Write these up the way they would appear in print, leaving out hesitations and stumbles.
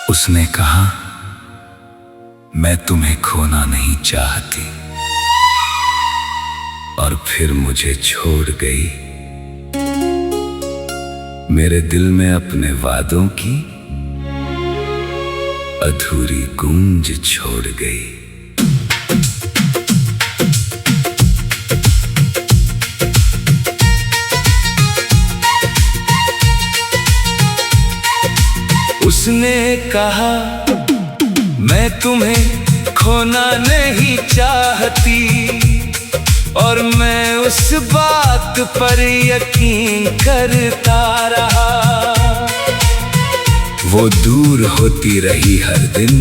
उसने कहा, मैं तुम्हें खोना नहीं चाहती, और फिर मुझे छोड़ गई। मेरे दिल में अपने वादों की अधूरी गूंज छोड़ गई। उसने कहा, मैं तुम्हें खोना नहीं चाहती, और मैं उस बात पर यकीन करता रहा। वो दूर होती रही हर दिन,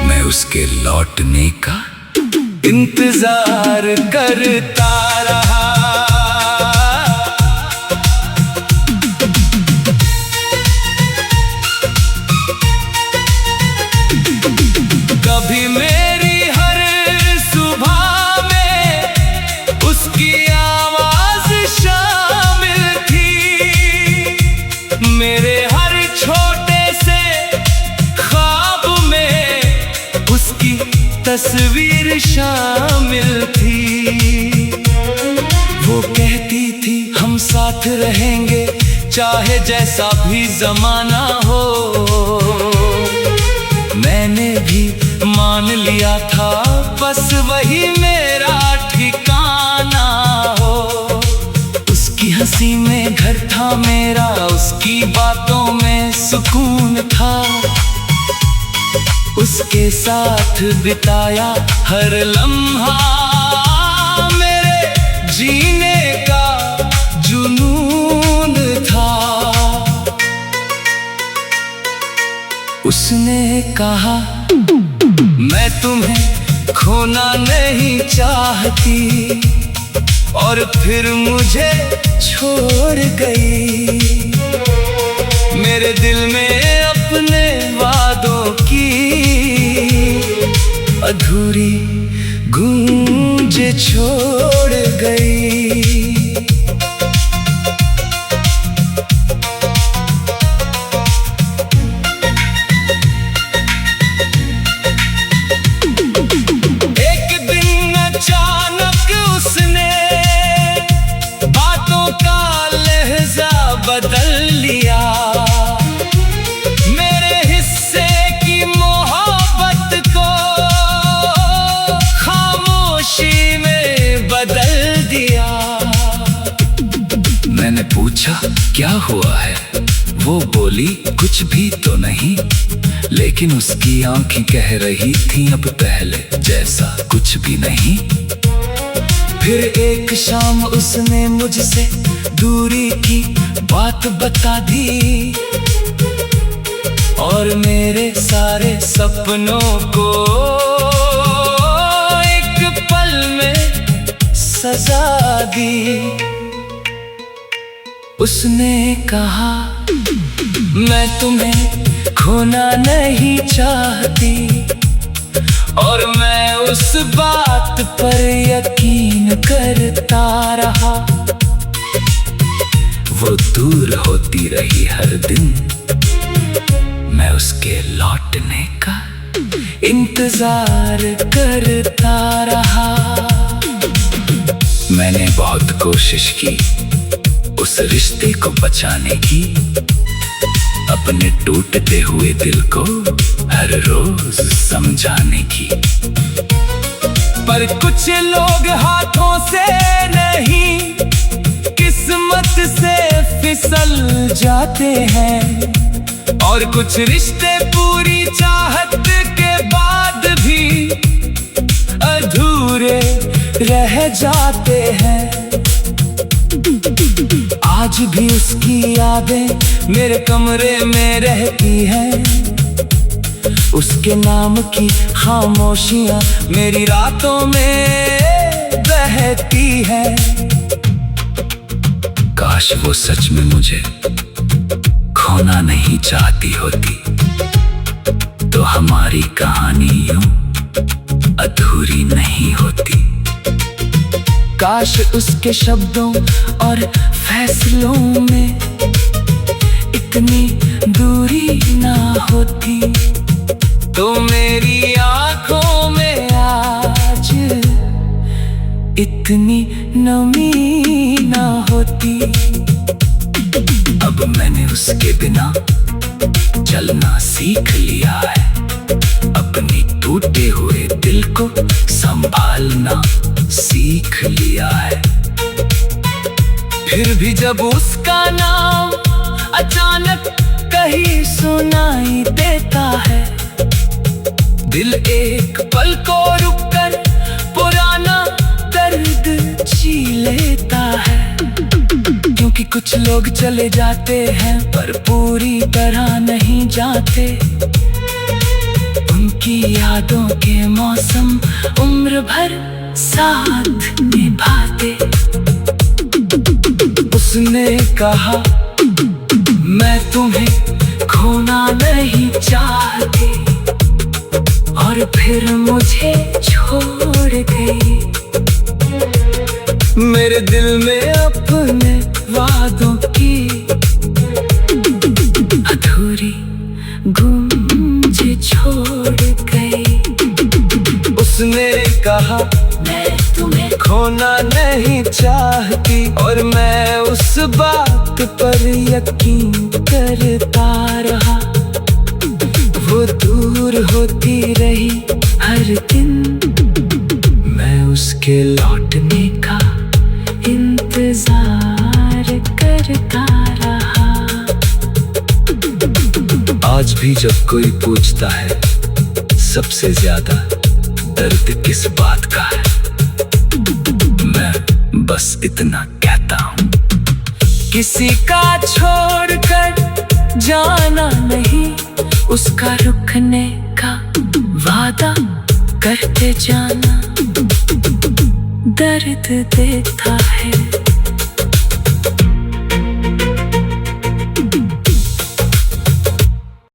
मैं उसके लौटने का इंतजार करता रहा। कभी मेरी हर सुबह में उसकी आवाज शामिल थी, मेरे हर छोटे से ख्वाब में उसकी तस्वीर शामिल थी। वो कहती थी, हम साथ रहेंगे चाहे जैसा भी जमाना हो। मैंने भी मान लिया था, बस वही मेरा ठिकाना हो। उसकी हंसी में घर था मेरा, उसकी बातों में सुकून था। उसके साथ बिताया हर लम्हा मेरे जीने का जुनून था। उसने कहा, मैं तुम्हें खोना नहीं चाहती, और फिर मुझे छोड़ गई। मेरे दिल में अपने वादों की अधूरी गूंज छोड़ गई। बदल लिया, मेरे हिस्से की मोहब्बत को खामोशी में बदल दिया। मैंने पूछा, क्या हुआ है? वो बोली, कुछ भी तो नहीं, लेकिन उसकी आंखें कह रही थीं, अब पहले जैसा कुछ भी नहीं। फिर एक शाम उसने मुझसे दूरी की बात बता दी, और मेरे सारे सपनों को एक पल में सजा दी। उसने कहा, मैं तुम्हें खोना नहीं चाहती, और मैं उस बात पर यकीन करता रहा। वो दूर होती रही हर दिन, मैं उसके लौटने का इंतजार करता रहा। मैंने बहुत कोशिश की उस रिश्ते को बचाने की, अपने टूटते हुए दिल को हर रोज समझाने की। पर कुछ लोग हाथों से नहीं, किस्मत से फिसल जाते हैं, और कुछ रिश्ते पूरी चाहत के बाद भी अधूरे रह जाते हैं। आज भी उसकी यादें मेरे कमरे में रहती हैं, उसके नाम की खामोशियां मेरी रातों में बहती हैं। काश वो सच में मुझे खोना नहीं चाहती होती, तो हमारी कहानी यूं अधूरी नहीं होती। काश उसके शब्दों और फैसलों में इतनी दूरी ना होती तो मेरी आंखों में आज इतनी नमी ना होती। अब मैंने उसके बिना चलना सीख लिया है, अपनी टूटे हुए दिल को संभालना सीख लिया है। फिर भी जब उसका नाम अचानक कहीं सुनाई देता है, दिल एक पल को रुककर पुराना दर्द जी लेता है। क्योंकि कुछ लोग चले जाते हैं पर पूरी तरह नहीं जाते, उनकी यादों के मौसम उम्र भर साथ निभाते। उसने कहा मैं तुम्हें खोना नहीं चाहती, और फिर मुझे छोड़ गई। मेरे दिल में अपने वादों की अधूरी गूंज छोड़ गई। उसने कहा मैं तुम्हें खोना नहीं चाहती, और मैं उस बात पर यकीन करता रहा। वो दूर होती रही हर दिन, मैं उसके लौटने का इंतजार करता रहा। आज भी जब कोई पूछता है सबसे ज्यादा दर्द किस बात का है, मैं बस इतना कहता हूँ, किसी का छोड़कर जाना नहीं, उसका रुकने का वादा करते जाना। दर्द देता है